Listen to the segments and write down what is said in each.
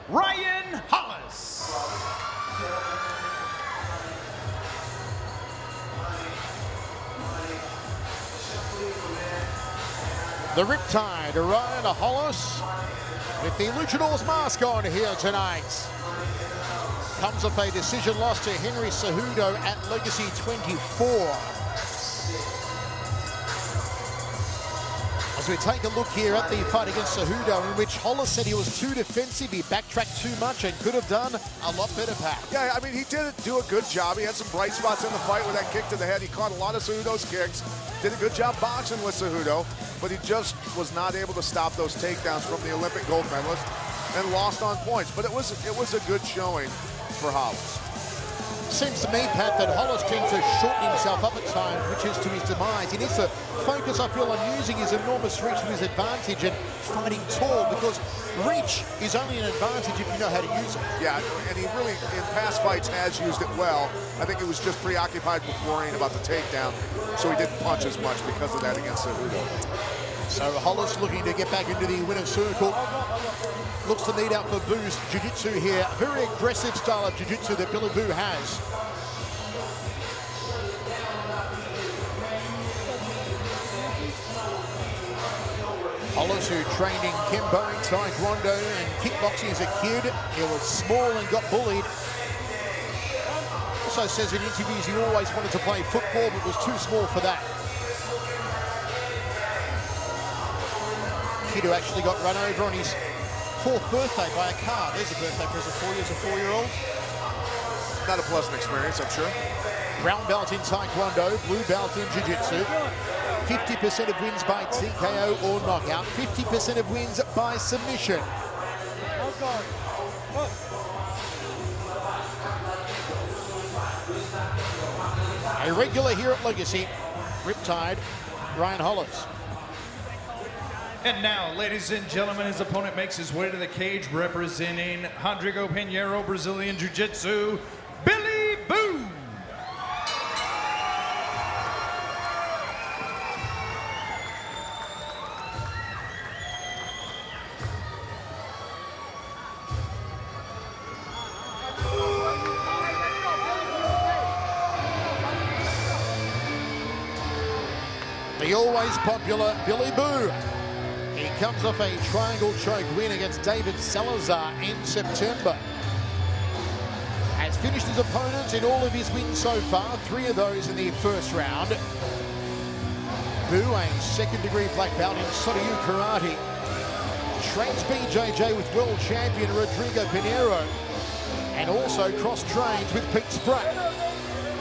Ryan Hollis. The Riptide, Ryan Hollis, with the Luchadors mask on here tonight. Comes off a decision loss to Henry Cejudo at Legacy 24. As we take a look here at the fight against Cejudo, in which Hollis said he was too defensive, he backtracked too much and could have done a lot better, Pat. Yeah, I mean, he did do a good job. He had some bright spots in the fight with that kick to the head. He caught a lot of Cejudo's kicks. Did a good job boxing with Cejudo, but he just was not able to stop those takedowns from the Olympic gold medalist and lost on points. But it was a good showing for Hollis. Seems to me, Pat, that Hollis tends to shorten himself up at times, which is to his demise. He needs to focus, I feel, on using his enormous reach to his advantage and fighting tall, because reach is only an advantage if you know how to use it. Yeah, and he really, in past fights, has used it well. I think he was just preoccupied with worrying about the takedown, so he didn't punch as much because of that against Cejudo. So Hollis looking to get back into the winner's circle. Looks to need out for Buch's jiu-jitsu here. A very aggressive style of jiu-jitsu that Billy Buch has. Hollis, who trained in Kempo, Taekwondo and kickboxing as a kid. He was small and got bullied. Also says in interviews he always wanted to play football but was too small for that. Kid who actually got run over on his 4th birthday by a car. There's a birthday present for you as a 4-year-old. Not a pleasant experience, I'm sure. Brown belt in Taekwondo, blue belt in Jiu-Jitsu. 50% of wins by TKO or knockout. 50% of wins by submission. A regular here at Legacy, Riptide, Ryan Hollis. And now, ladies and gentlemen, his opponent makes his way to the cage representing Rodrigo Pinheiro, Brazilian Jiu-Jitsu, Billy Buch. The always popular Billy Buch. He comes off a triangle choke win against David Salazar in September. Has finished his opponents in all of his wins so far, 3 of those in the first round. Buch, a 2nd-degree black belt in Soryu Karate. Trains BJJ with world champion Rodrigo Pinheiro. And also cross-trains with Pete Spratt.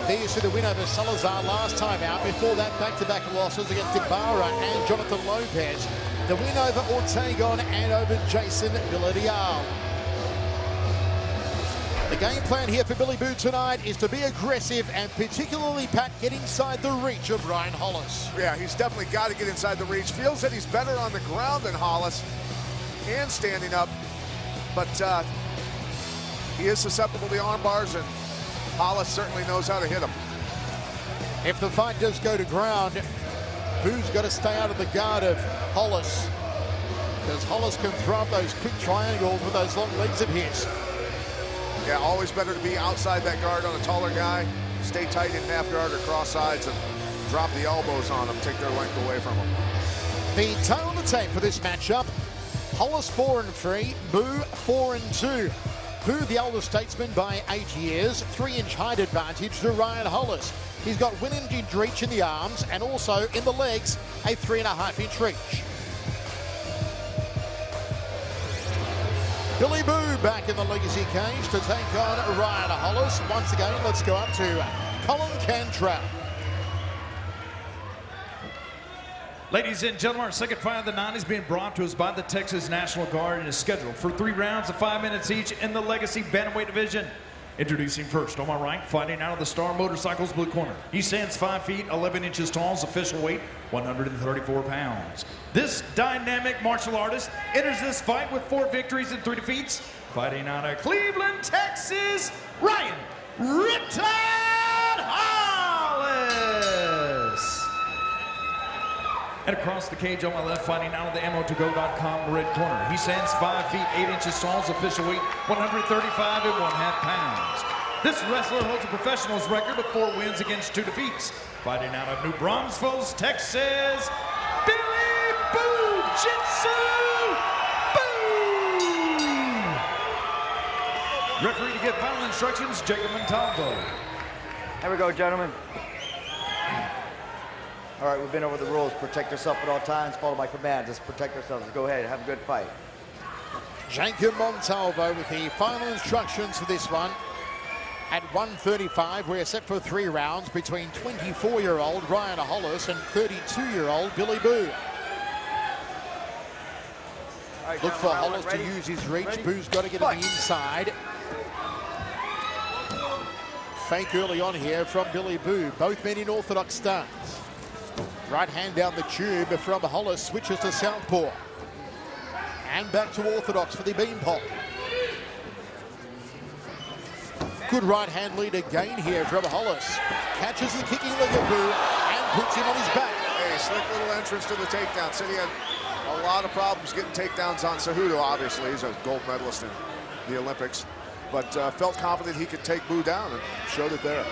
There's to the win over Salazar last time out. Before that, back-to-back losses against Ibarra and Jonathan Lopez. The win over Ortegon and over Jason Villarreal. The game plan here for Billy Buch tonight is to be aggressive and particularly, Pat, get inside the reach of Ryan Hollis. Yeah, he's definitely got to get inside the reach. Feels that he's better on the ground than Hollis and standing up, but he is susceptible to arm bars, and Hollis certainly knows how to hit him. If the fight does go to ground, Buch's got to stay out of the guard of Hollis, because Hollis can throw up those quick triangles with those long legs of his. Yeah, always better to be outside that guard on a taller guy, stay tight in half guard or cross sides, and drop the elbows on him, take their length away from him. The tale of the tape for this matchup: Hollis 4-3, Buch 4-2. Buch, the elder statesman by 8 years, 3-inch height advantage to Ryan Hollis. He's got 1-inch reach in the arms and also in the legs, a 3.5-inch reach. Billy Buch back in the Legacy cage to take on Ryan Hollis. Once again, let's go up to Colin Cantrell. Ladies and gentlemen, our second fight of the night is being brought to us by the Texas National Guard and is scheduled for 3 rounds of 5 minutes each in the Legacy Bantamweight division. Introducing first, on my right, fighting out of the Star Motorcycles blue corner. He stands 5 feet, 11 inches tall, his official weight, 134 pounds. This dynamic martial artist enters this fight with 4 victories and 3 defeats. Fighting out of Cleveland, Texas, Ryan Riptide Hollis. And across the cage on my left, fighting out of the ammo2go.com red corner. He stands 5 feet 8 inches tall, his official weight 135 1/2 pounds. This wrestler holds a professional's record of 4 wins against 2 defeats. Fighting out of New Braunfels, Texas, Billy Boo Jitsu Boo! Referee to give final instructions, Jacob Montalvo. Here we go, gentlemen. All right, we've been over the rules. Protect yourself at all times. Follow my commands. Just protect yourselves. Go ahead. Have a good fight. Jacob Montalvo with the final instructions for this one. At 1:35, we're set for 3 rounds between 24-year-old Ryan Hollis and 32-year-old Billy Boo. Right, Look for Hollis to use his reach. Ready? Boo's got to get on the inside. Fake early on here from Billy Boo. Both men in orthodox stance. Right hand down the tube from Hollis, switches to southpaw. And back to orthodox for the beanpole. Good right hand lead again here from Hollis. Catches the kicking leg of Boo and puts him on his back. Hey, slick little entrance to the takedown. Said he had a lot of problems getting takedowns on Cejudo, obviously. He's a gold medalist in the Olympics. But felt confident he could take Boo down and showed it there.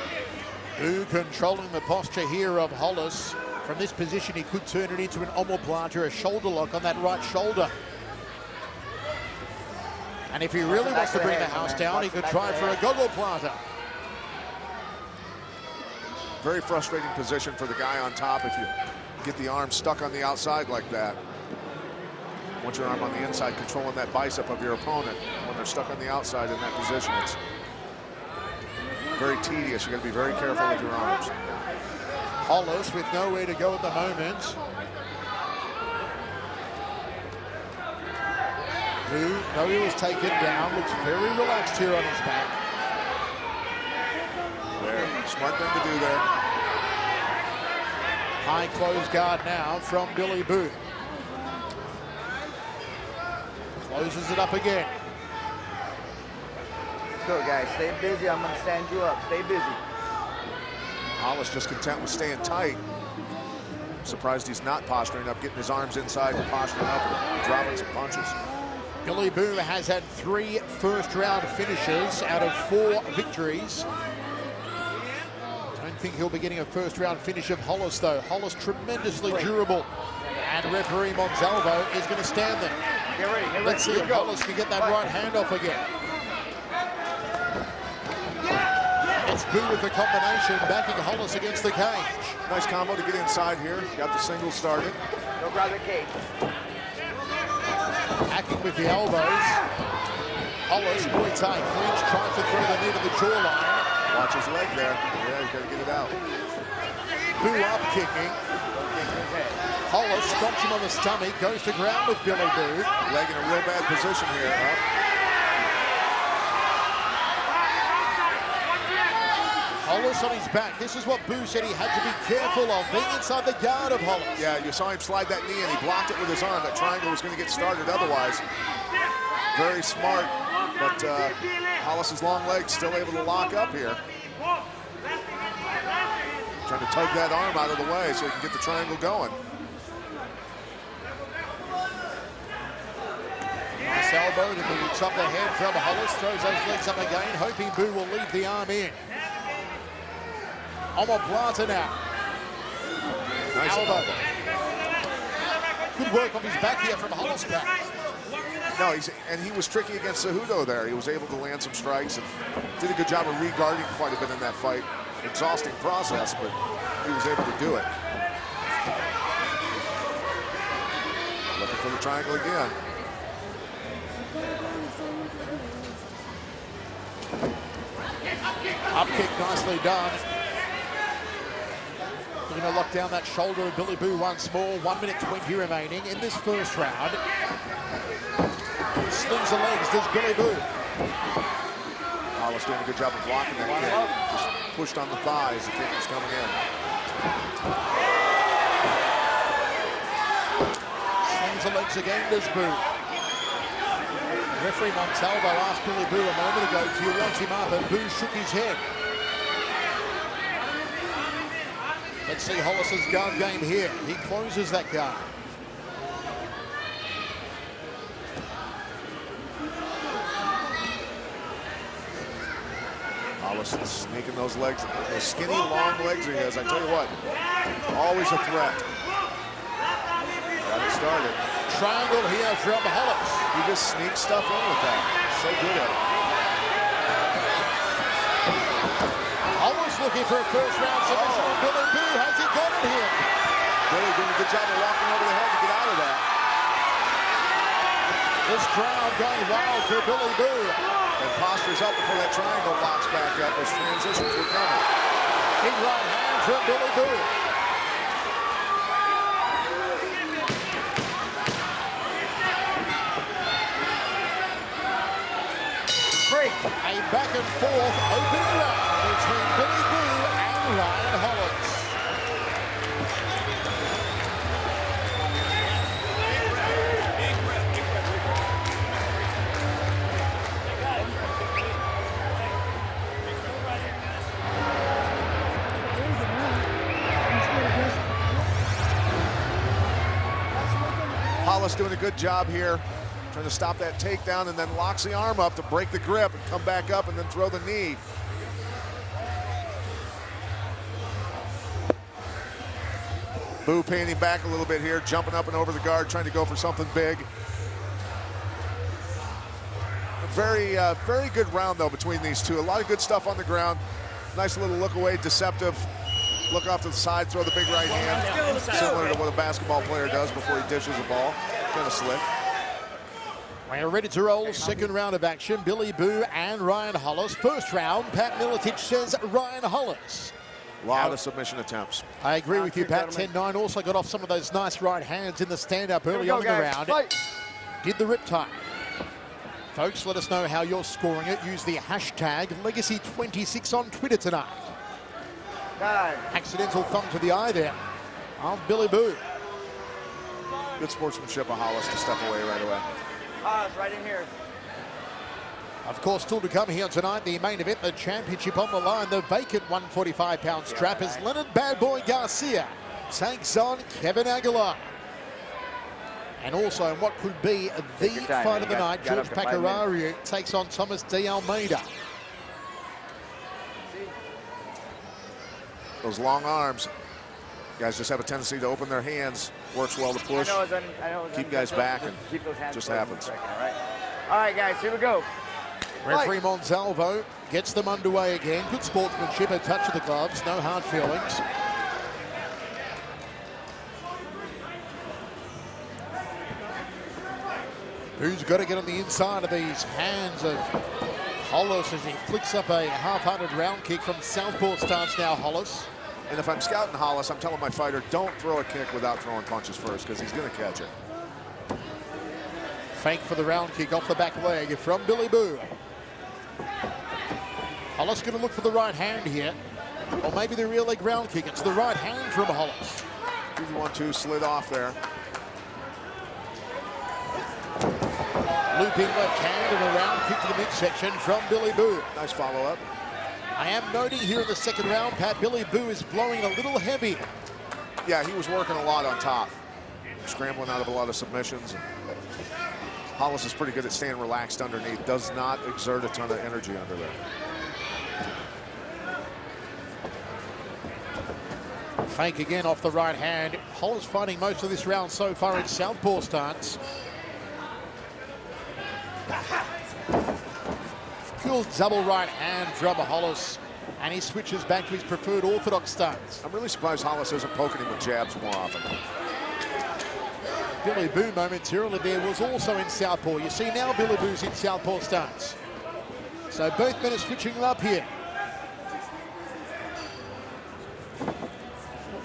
Boo controlling the posture here of Hollis. From this position, he could turn it into an omoplata, a shoulder lock on that right shoulder. And if he really wants to bring the house down, he could try for a gogoplata. Very frustrating position for the guy on top if you get the arm stuck on the outside like that. Want your arm on the inside, controlling that bicep of your opponent. When they're stuck on the outside in that position, it's very tedious. You got to be very careful with your arms. Hollis with nowhere to go at the moment. Boo, though he was taken down, looks very relaxed here on his back. There, smart thing to do there. High close guard now from Billy Boo. Closes it up again. Let's go, guys. Stay busy. I'm going to stand you up. Stay busy. Hollis just content with staying tight. Surprised he's not posturing up, getting his arms inside and posturing up and dropping some punches. Billy Boo has had 3 first-round finishes out of 4 victories. Don't think he'll be getting a first-round finish of Hollis, though. Hollis tremendously durable. And referee Montalvo is going to stand there. Get ready. Get ready. Let's see if Hollis can get that right hand off again. It's Boo with the combination, backing Hollis against the cage. Nice combo to get inside here. Got the single started. Go grab the cage. Hacking with the elbows. Hollis, Muay Thai clinch, tries to throw the knee to the jawline. Watch his leg there. Yeah, he's got to get it out. Boo up kicking. Hollis stops him on the stomach, goes to ground with Billy Boo. Leg in a real bad position here. Up. Hollis on his back. This is what Boo said he had to be careful of, being inside the guard of Hollis. Yeah, you saw him slide that knee and he blocked it with his arm. That triangle was going to get started otherwise. Very smart, but Hollis's long legs still able to lock up here. Trying to tug that arm out of the way so he can get the triangle going. Nice elbow to the top of the head from Hollis. Throws those legs up again, hoping Boo will leave the arm in. Omoplata now. Nice elbow. Good work on his back here from Hollis back. No, he was tricky against Cejudo there. He was able to land some strikes and did a good job of re-guarding quite a bit in that fight. Exhausting process, but he was able to do it. Looking for the triangle again. Up kick nicely done. They're going to lock down that shoulder of Billy Boo once more. 1 minute 20 remaining in this first round. Slings the legs, does Billy Boo. Hollis doing a good job of blocking that kick. Just pushed on the thigh as the kick was coming in. Slings the legs again, does Boo. Referee Montalvo asked Billy Boo a moment ago, do you want him up? And Boo shook his head. Let's see Hollis's guard game here. He closes that guard. Hollis sneaking those legs, those skinny, long legs he has. I tell you what, always a threat. Got it started. Triangle here from Hollis. He just sneaks stuff in with that. So good at it. Hollis looking for a first round submission. Billy Buch, has he got it here? Billy doing a good job of walking over the head to get out of that. This crowd going wild for Billy Buch. And postures up before that triangle locks back up as transitions were coming. Big right hand from Billy Buch. A back and forth opening round between Billy Buch and Ryan Hollis. Hollis doing a good job here, trying to stop that takedown, and then locks the arm up to break the grip and come back up and then throw the knee. Buch painting back a little bit here, jumping up and over the guard, trying to go for something big. Very good round, though, between these two. A lot of good stuff on the ground. Nice little look away, deceptive. Look off to the side, throw the big right hand. Similar to what a basketball player does before he dishes the ball. Kind of slick. We're ready to roll. Second round of action. Billy Buch and Ryan Hollis. First round, Pat Miletich says Ryan Hollis. A lot of submission attempts. I agree with you, Pat. 10-9 also got off some of those nice right hands in the stand-up early on in the round. Did the Riptide. Folks, let us know how you're scoring it. Use the hashtag Legacy26 on Twitter tonight. Accidental thumb to the eye there of Billy Buch. Good sportsmanship of Hollis to step away right away. It's right in here. Of course, still to come here tonight, the main event, the championship on the line. The vacant 145-pound strap as Leonard Bad Boy Garcia takes on Kevin Aguilar. And also in what could be the fight of the night, George Pacarario takes on Thomas De Almeida. Those long arms, guys just have a tendency to open their hands. Works well to push, keep guys back, and just happens. All right, guys, here we go. Referee Monsalvo gets them underway again. Good sportsmanship, a touch of the gloves, no hard feelings. Who's got to get on the inside of these hands of Hollis as he flicks up a half-hearted round kick from southpaw stance now, Hollis. And if I'm scouting Hollis, I'm telling my fighter, don't throw a kick without throwing punches first, because he's going to catch it. Fake for the round kick off the back leg from Billy Buch. Hollis going to look for the right hand here, or maybe the rear leg round kick. It's the right hand from Hollis. 2-1-2 slid off there. Looping left hand and a round kick to the midsection from Billy Buch. Nice follow-up. I am noting here in the second round, Pat, Billy Buch is blowing a little heavy. Yeah, he was working a lot on top, scrambling out of a lot of submissions. Hollis is pretty good at staying relaxed underneath, does not exert a ton of energy under there. Fake again off the right hand. Hollis fighting most of this round so far in southpaw stance. Good double right hand from Hollis, and he switches back to his preferred orthodox stance. I'm really surprised Hollis isn't poking him with jabs more often. Billy Buch momentarily there was also in southpaw. You see now Billy Buch's in southpaw stance. So both men are switching up here.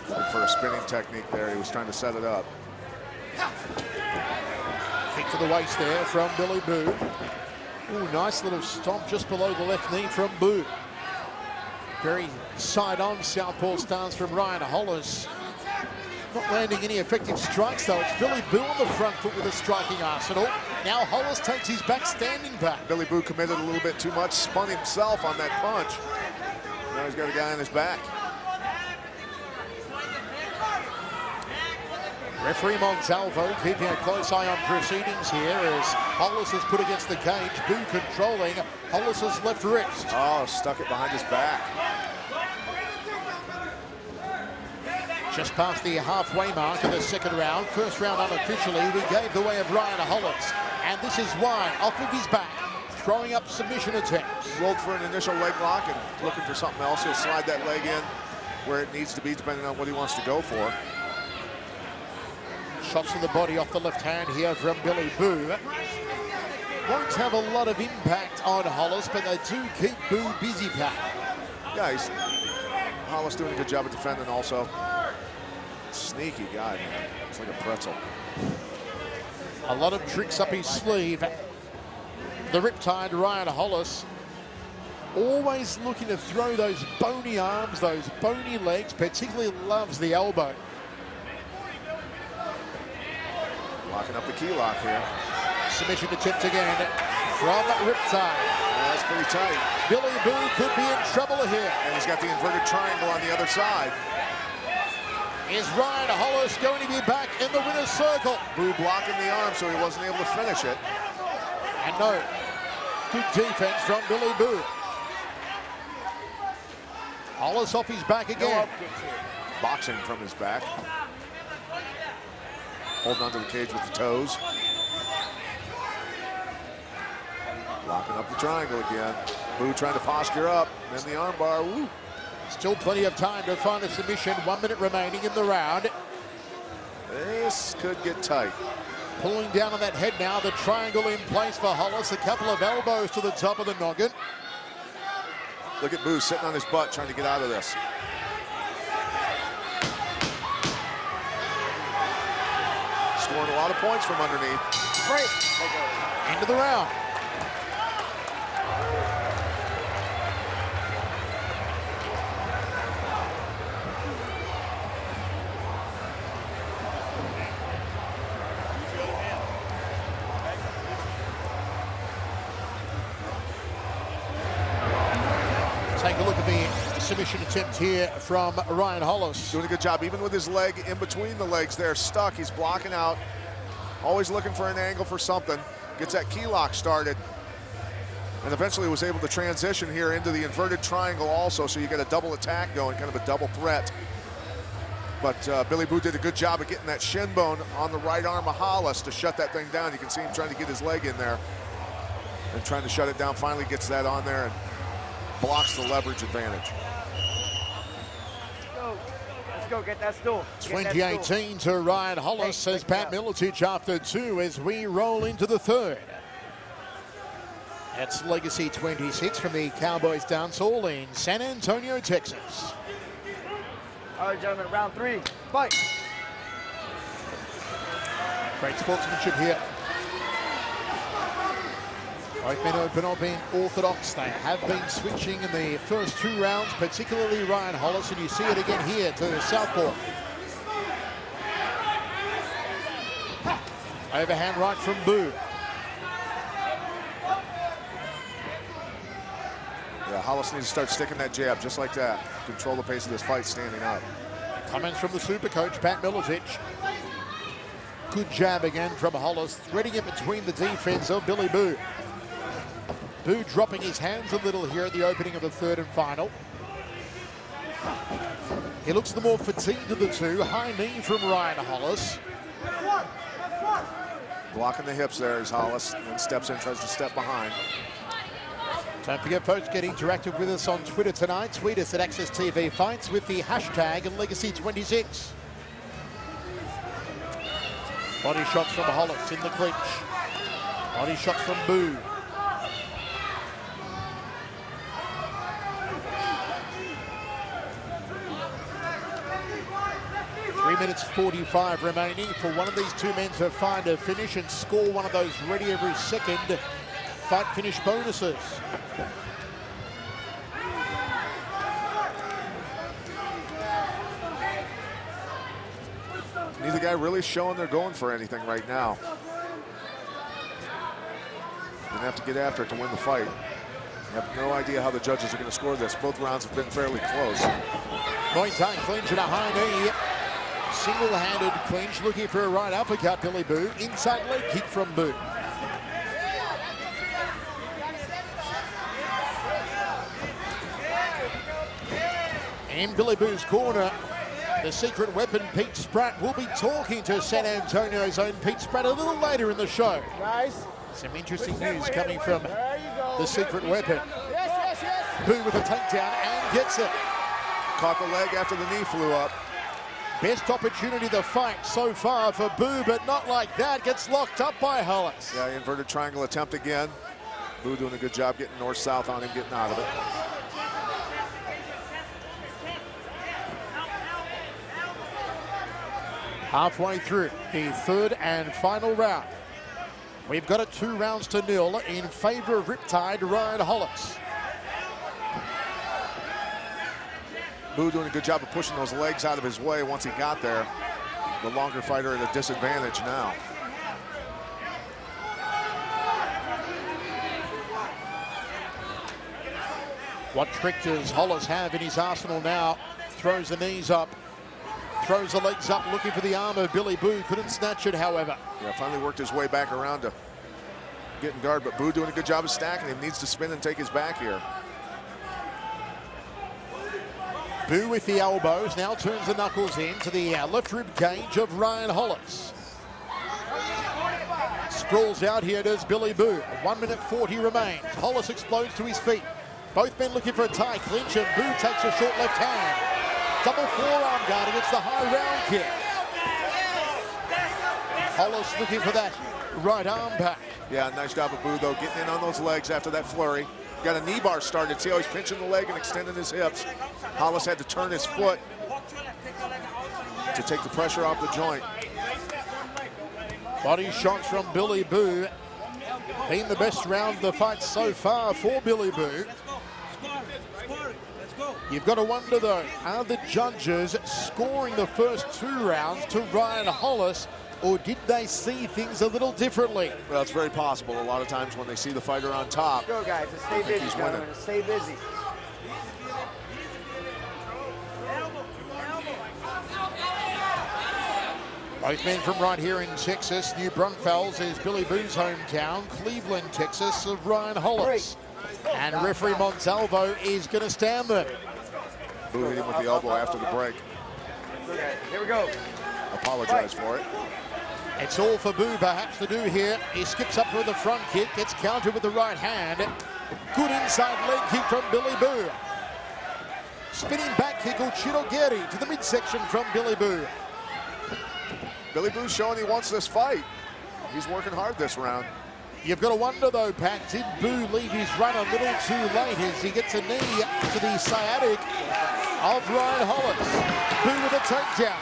Looking for a spinning technique there. He was trying to set it up. Kick to the waist there from Billy Buch. Ooh, nice little stomp just below the left knee from Buch. Very side-on southpaw stance from Ryan Hollis. Not landing any effective strikes, though. It's Billy Buch on the front foot with a striking arsenal. Now Hollis takes his back standing back. Billy Buch committed a little bit too much, spun himself on that punch. Now he's got a guy on his back. Referee Montalvo keeping a close eye on proceedings here as Hollis is put against the cage. Buch controlling Hollis's left wrist. Oh, stuck it behind his back. Just past the halfway mark of the second round. First round unofficially, we gave the way of Ryan Hollis. And this is why, off of his back, throwing up submission attempts. Rolled for an initial leg lock and looking for something else. He'll slide that leg in where it needs to be, depending on what he wants to go for. Shots to the body off the left hand here from Billy Buch. Won't have a lot of impact on Hollis, but they do keep Buch busy, Pat. Yeah, Hollis doing a good job of defending also. Sneaky guy, man. It's like a pretzel. A lot of tricks up his sleeve. The Riptide, Ryan Hollis, always looking to throw those bony arms, those bony legs, particularly loves the elbow. Locking up the key lock here. Submission attempt again from Riptide. That's pretty tight. Billy Buch could be in trouble here. And he's got the inverted triangle on the other side. Is Ryan Hollis going to be back in the winner's circle? Buch blocking the arm so he wasn't able to finish it. And no, good defense from Billy Buch. Hollis off his back again. Boxing from his back. Holding onto the cage with the toes. Locking up the triangle again. Buch trying to posture up. Then the arm bar. Woo. Still plenty of time to find a submission. 1 minute remaining in the round. This could get tight. Pulling down on that head now. The triangle in place for Hollis. A couple of elbows to the top of the noggin. Look at Buch sitting on his butt trying to get out of this. Scoring a lot of points from underneath. Break. End of the round. Take a look at the submission attempt here from Ryan Hollis. Doing a good job, even with his leg in between the legs there, stuck. He's blocking out, always looking for an angle for something. Gets that key lock started, and eventually was able to transition here into the inverted triangle also, so you get a double attack going, kind of a double threat. But Billy Buch did a good job of getting that shin bone on the right arm of Hollis to shut that thing down. You can see him trying to get his leg in there and trying to shut it down. Finally gets that on there and blocks the leverage advantage. Let's go get that stool. 2018 to Ryan Hollis, says Pat Miletich after 2 as we roll into the third. That's Legacy 26 from the Cowboys Dance Hall in San Antonio, Texas. All right, gentlemen, round 3, fight. Great sportsmanship here. Both men have been orthodox. They have been switching in the first 2 rounds, particularly Ryan Hollis, and you see it again here to the southpaw. Overhand right from Buch. Yeah, Hollis needs to start sticking that jab just like that. Control the pace of this fight standing up. Comments from the super coach, Pat Miletich. Good jab again from Hollis, threading it between the defense of Billy Buch. Buch dropping his hands a little here at the opening of the third and final. He looks the more fatigued of the two. High knee from Ryan Hollis. Blocking the hips there is Hollis, then steps in, tries to step behind. Don't forget, folks, get interactive with us on Twitter tonight. Tweet us at Access TV Fights with the hashtag Legacy26. Body shots from Hollis in the clinch. Body shots from Buch. Minutes 45 remaining for one of these two men to find a finish and score one of those ready every second fight finish bonuses. Neither guy really showing they're going for anything right now. Gonna have to get after it to win the fight. I have no idea how the judges are going to score this. Both rounds have been fairly close. Muay Thai clinch and a high knee. Single-handed clinch, looking for a right uppercut, Billy Boo. Inside leg kick from Boo. In Billy Boo's corner, the secret weapon, Pete Spratt, will be talking to San Antonio's own Pete Spratt a little later in the show. Some interesting news coming from the secret weapon. Boo with a takedown and gets it. Caught the leg after the knee flew up. Best opportunity to fight so far for Boo, but not like that. Gets locked up by Hollis. Yeah, inverted triangle attempt again. Boo doing a good job getting north-south on him, getting out of it. Halfway through the third and final round. We've got it 2-0 in favor of Riptide, Ryan Hollis. Boo doing a good job of pushing those legs out of his way once he got there. The longer fighter at a disadvantage now. What trick does Hollis have in his arsenal now? Throws the knees up, throws the legs up, looking for the arm of Billy Boo. Couldn't snatch it, however. Yeah, finally worked his way back around to get in guard, but Boo doing a good job of stacking him. Needs to spin and take his back here. Boo with the elbows, now turns the knuckles in to the left rib cage of Ryan Hollis. Sprawls out here does Billy Boo. 1 minute 40 remains. Hollis explodes to his feet. Both men looking for a tie clinch, and Boo takes a short left hand. Double forearm guard against the high round kick. Hollis looking for that right arm back. Yeah, nice job of Boo, though, getting in on those legs after that flurry. Got a knee bar started. See how he's pinching the leg and extending his hips. Hollis had to turn his foot to take the pressure off the joint. Body shots from Billy Boo. Been the best round of the fight so far for Billy Boo. You've got to wonder, though, are the judges scoring the first 2 rounds to Ryan Hollis, or did they see things a little differently? Well, it's very possible. A lot of times when they see the fighter on top, Go, guys. Just stay busy, gentlemen. Stay busy. Both men from right here in Texas. New Braunfels is Billy Boo's hometown. Cleveland, Texas, of Ryan Hollis. And referee Montalvo is going to stand there. Boo hit him with the elbow after the break. Okay, here we go. Apologize for it. It's all for Boo perhaps to do here. He skips up with the front kick, gets countered with the right hand. Good inside leg kick from Billy Boo. Spinning back kick or Chirogeri to the midsection from Billy Boo. Billy Boo's showing he wants this fight. He's working hard this round. You've got to wonder, though, Pat, did Boo leave his run a little too late as he gets a knee to the sciatic of Ryan Hollis. Boo with a takedown.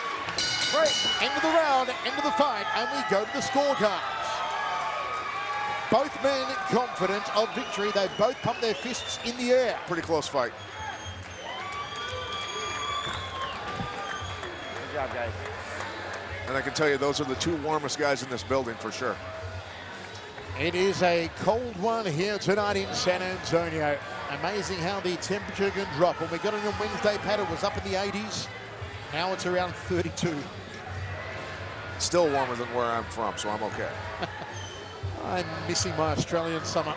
End of the round, end of the fight, and we go to the scorecards. Both men confident of victory. They both pump their fists in the air. Pretty close fight. Good job, guys. And I can tell you, those are the 2 warmest guys in this building for sure. It is a cold one here tonight in San Antonio. Amazing how the temperature can drop. When we got in on Wednesday, Pat, it was up in the 80s. Now it's around 32. Still warmer than where I'm from, so I'm okay. I'm missing my Australian summer.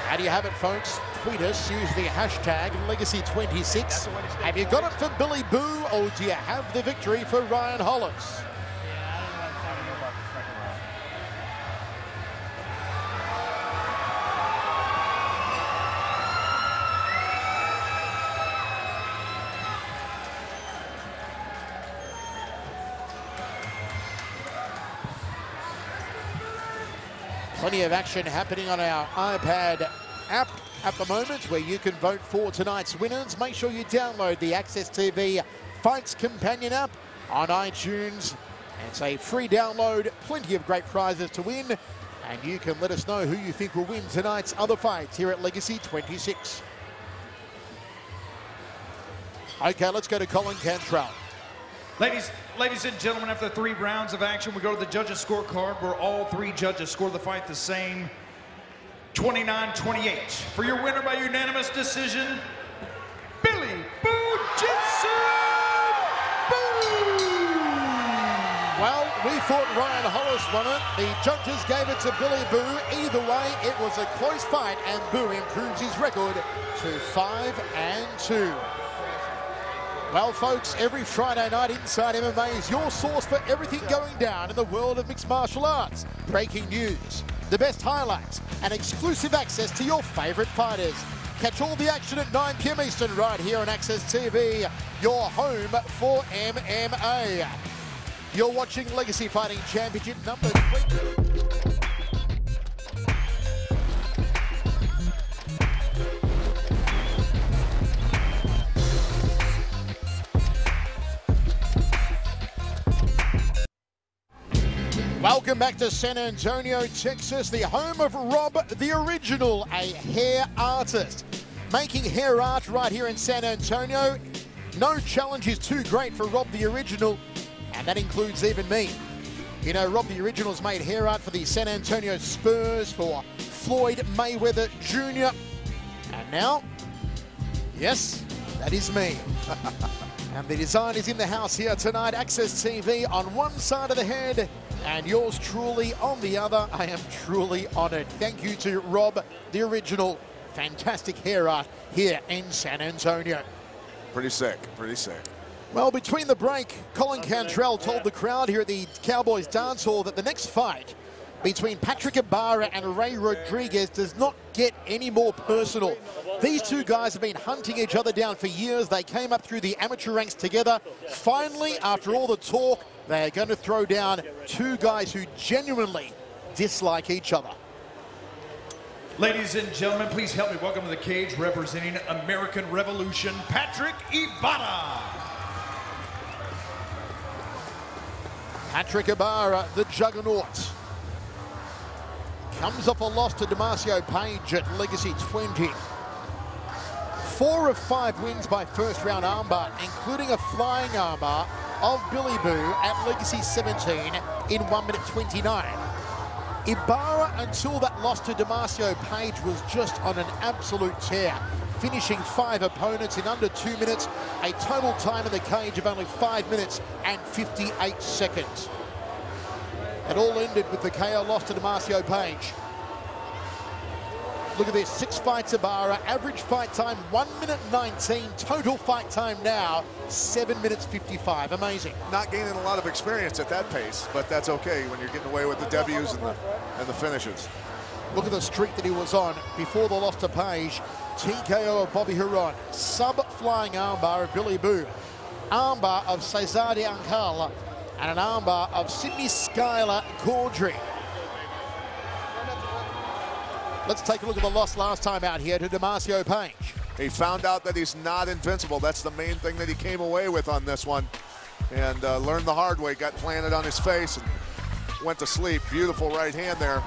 How do you have it, folks? Tweet us, use the hashtag Legacy26. Have you got it for Billy Boo, or do you have the victory for Ryan Hollis? Plenty of action happening on our iPad app at the moment, where you can vote for tonight's winners. Make sure you download the Access TV Fights Companion app on iTunes. It's a free download, plenty of great prizes to win, and you can let us know who you think will win tonight's other fights here at Legacy 26. Okay, let's go to Colin Cantrell. Ladies and gentlemen, after 3 rounds of action, we go to the judges' scorecard where all 3 judges score the fight the same, 29-28. For your winner by unanimous decision, Billy Boo Jensen. We thought Ryan Hollis won it. The judges gave it to Billy Boo. Either way, it was a close fight, and Boo improves his record to 5-2. Well, folks, every Friday night Inside MMA is your source for everything going down in the world of mixed martial arts. Breaking news, the best highlights, and exclusive access to your favourite fighters. Catch all the action at 9 p.m. Eastern right here on Access TV, your home for MMA. You're watching Legacy Fighting Championship number 20. Welcome back to San Antonio, Texas, the home of Rob the Original, a hair artist. Making hair art right here in San Antonio. No challenge is too great for Rob the Original, and that includes even me. You know, Rob the Original's made hair art for the San Antonio Spurs, for Floyd Mayweather Jr. And now, yes, that is me. And the design is in the house here tonight. Access TV on one side of the head, and yours truly on the other. I am truly honored. Thank you to Rob the Original. Fantastic hair art here in San Antonio. Pretty sick, pretty sick. Well, between the break, Colin Cantrell told the crowd here at the Cowboys Dance Hall that the next fight between Patrick Ibarra and Ray Rodriguez does not get any more personal. These two guys have been hunting each other down for years. They came up through the amateur ranks together. Finally, after all the talk, they are going to throw down two guys who genuinely dislike each other. Ladies and gentlemen, please help me welcome to the cage, representing American Revolution, Patrick Ibarra. Patrick Ibarra, the juggernaut, comes off a loss to Damasio Page at Legacy 20. 4 of 5 wins by first round armbar, including a flying armbar of Billy Boo at Legacy 17 in 1 minute 29. Ibarra, until that loss to Damasio Page, was just on an absolute tear, finishing 5 opponents in under 2 minutes, a total time in the cage of only 5 minutes and 58 seconds. It all ended with the KO loss to Damasio Page. Look at this, 6 fights Ibarra, average fight time 1 minute 19, total fight time now 7 minutes 55, amazing. Not gaining a lot of experience at that pace, but that's okay when you're getting away with the W's and the finishes. Look at the streak that he was on before the loss to Page. TKO of Bobby Huron, sub-flying armbar of Billy Boo, armbar of Cesar de Ancal, and an armbar of Sydney Skylar Caudry. Let's take a look at the loss last time out here to Damasio Page. He found out that he's not invincible. That's the main thing that he came away with on this one. And learned the hard way, got planted on his face and went to sleep. Beautiful right hand there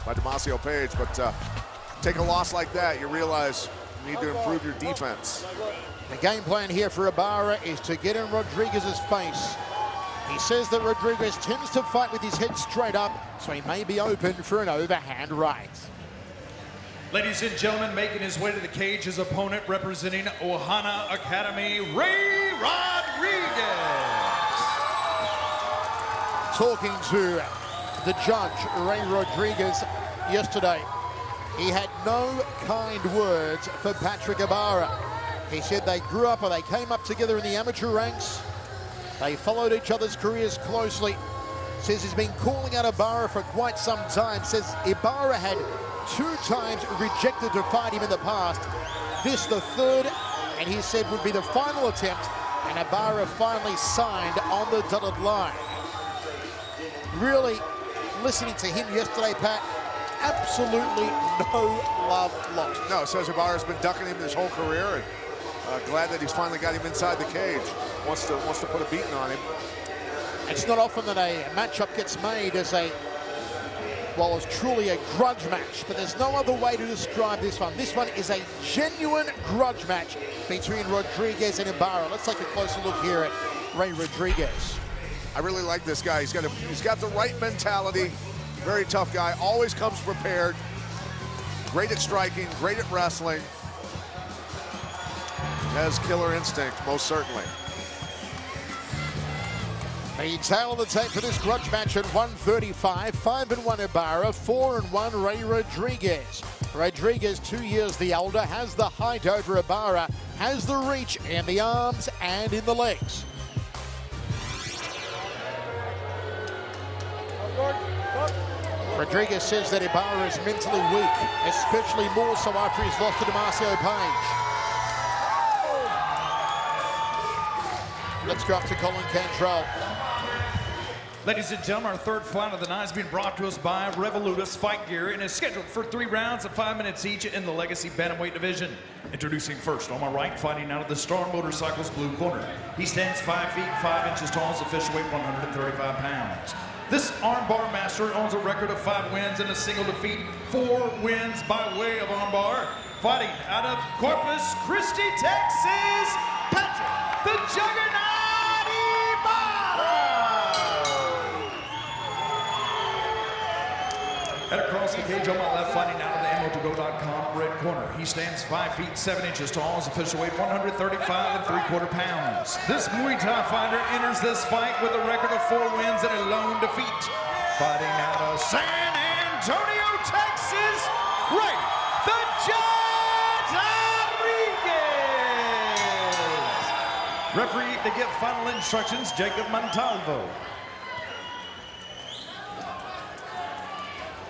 by Damasio Page. But take a loss like that, you realize you need to improve your defense. The game plan here for Ibarra is to get in Rodriguez's face. He says that Rodriguez tends to fight with his head straight up, so he may be open for an overhand right. Ladies and gentlemen, making his way to the cage, his opponent representing Ohana Academy, Ray Rodriguez. Talking to the judge, Ray Rodriguez, yesterday, he had no kind words for Patrick Ibarra. He said they grew up or they came up together in the amateur ranks. They followed each other's careers closely. Says he's been calling out Ibarra for quite some time. Says Ibarra had 2 times rejected to fight him in the past. This the 3rd, and he said would be the final attempt, and Ibarra finally signed on the dotted line. Really, listening to him yesterday, Pat, absolutely no love lost. No, says Ibarra's been ducking him his whole career, and glad that he's finally got him inside the cage. Wants to put a beating on him. It's not often that a matchup gets made as a, well, it's truly a grudge match, but there's no other way to describe this one. This one is a genuine grudge match between Rodriguez and Ibarra. Let's take a closer look here at Ray Rodriguez. I really like this guy. He's got the right mentality. Very tough guy. Always comes prepared. Great at striking. Great at wrestling. Has killer instinct, most certainly. The tail of the tape for this grudge match at 135. 5-1 Ibarra, 4-1 Ray Rodriguez. Rodriguez, 2 years the older, has the height over Ibarra, has the reach in the arms and in the legs. Rodriguez says that Ibarra is mentally weak, especially more so after he's lost to Demarcio Page. Let's go up to Colin Cantrell. Ladies and gentlemen, our third fight of the night has been brought to us by Revolutus Fight Gear and is scheduled for 3 rounds of 5 minutes each in the Legacy Bantamweight division. Introducing first, on my right, fighting out of the Star Motorcycles blue corner. He stands 5 feet 5 inches tall, his official weight 135 pounds. This armbar master owns a record of 5 wins and a single defeat, 4 wins by way of armbar. Fighting out of Corpus Christi, Texas, Patrick the Juggernaut Ibarra! And across the cage on my left, fighting out of the AMMO2GO.com red corner. He stands 5 feet 7 inches tall, his official weight 135 3/4 pounds. This Muay Thai fighter enters this fight with a record of 4 wins and a lone defeat. Fighting out of San Antonio, Texas, Ray the Jet Rodriguez. Referee to give final instructions, Jacob Montalvo.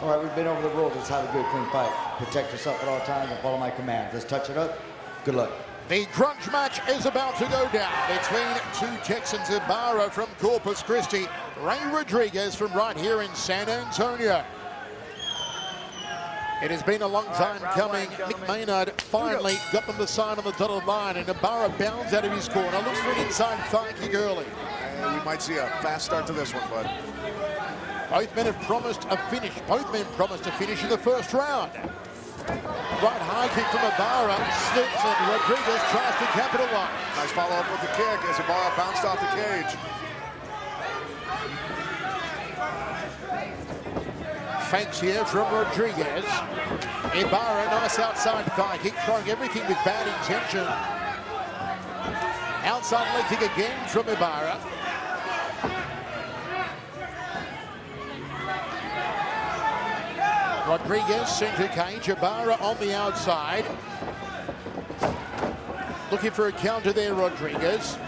All right, we've been over the rules. Let's have a good, clean fight. Protect yourself at all times and follow my commands. Let's touch it up. Good luck. The grudge match is about to go down between 2 Texans, Ibarra from Corpus Christi, Ray Rodriguez from right here in San Antonio. It has been a long time coming. Mick Maynard finally got them to sign on the dotted line, and Ibarra bounds out of his corner. Looks for an inside thigh kick early. And we might see a fast start to this one, bud. Both men have promised a finish. Both men promised a finish in the first round. Right high kick from Ibarra, slips, and Rodriguez tries to capitalize. Nice follow-up with the kick as Ibarra bounced off the cage. Fakes here from Rodriguez. Ibarra, nice outside thigh kick, throwing everything with bad intention. Outside leg kick again from Ibarra. Rodriguez center cage, Ibarra on the outside. Looking for a counter there, Rodriguez.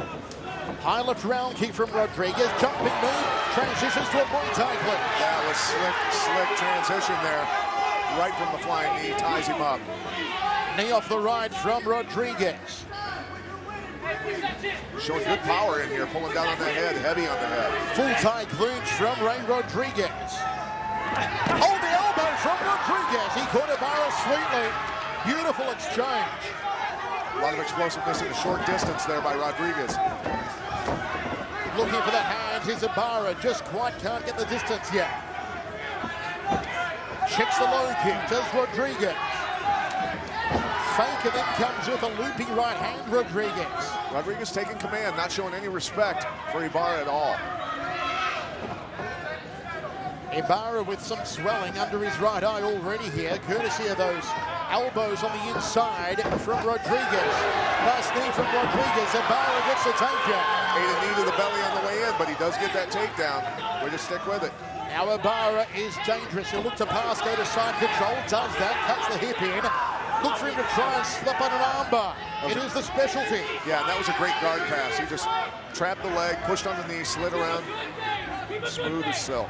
High left round kick from Rodriguez. Jumping knee, transitions to a Muay Thai clinch. That was slick transition there. Right from the flying knee, ties him up. Knee off the right from Rodriguez. Showing good power in here, pulling down on the head, heavy on the head. Full Thai clinch from Ray Rodriguez. Oh, the elbow from Rodriguez. He caught Ibarra sweetly. Beautiful exchange. A lot of explosiveness in the short distance there by Rodriguez. Looking for the hands is Ibarra. Just quite can't get the distance yet. Checks the low kick. Does Rodriguez. Fake and then comes with a looping right hand, Rodriguez. Rodriguez taking command, not showing any respect for Ibarra at all. Ibarra with some swelling under his right eye already here, courtesy of those elbows on the inside from Rodriguez. Nice knee from Rodriguez. Ibarra gets the takedown. Ate a knee to the belly on the way in, but he does get that takedown. Way to stick with it. Now Ibarra is dangerous. He'll look to pass, go to side control. Does that, cuts the hip in. Look for him to try and slip on an armbar. It is the specialty. Yeah, and that was a great guard pass. He just trapped the leg, pushed on the knee, slid around. Smooth as silk.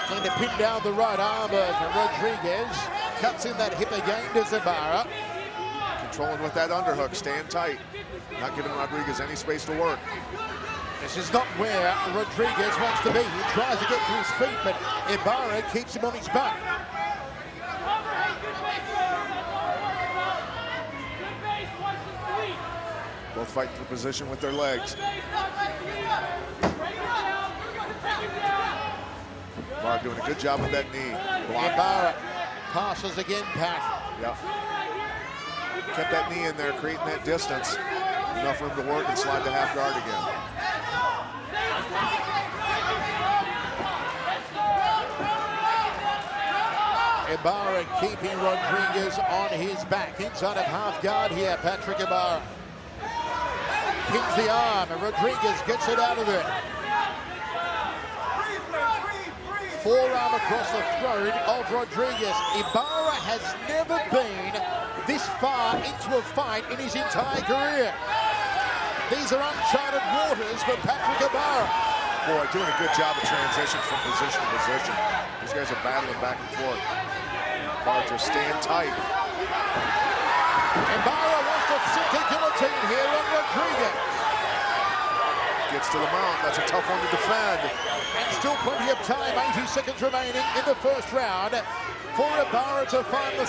Going to pin down the right arm of Rodriguez. Cuts in that hip again to Ibarra. Controlling with that underhook, staying tight. Not giving Rodriguez any space to work. This is not where Rodriguez wants to be. He tries to get to his feet, but Ibarra keeps him on his back. Both fighting for position with their legs. Ibarra doing a good job with that knee. Ibarra passes again, Pat. Yep. Kept that knee in there, creating that distance. Enough room to work and slide to half guard again. Ibarra keeping Rodriguez on his back. Inside of half guard here, Patrick Ibarra. pins the arm, and Rodriguez gets it out of it. Forearm across the throat of Rodriguez. Ibarra has never been this far into a fight in his entire career. These are uncharted waters for Patrick Ibarra. Boy, doing a good job of transitions from position to position. These guys are battling back and forth. Ibarra just staying tight. Ibarra wants to sick a guillotine here on Rodriguez. Gets to the mount. That's a tough one to defend. And still plenty of time, 80 seconds remaining in the first round for Ibarra to find the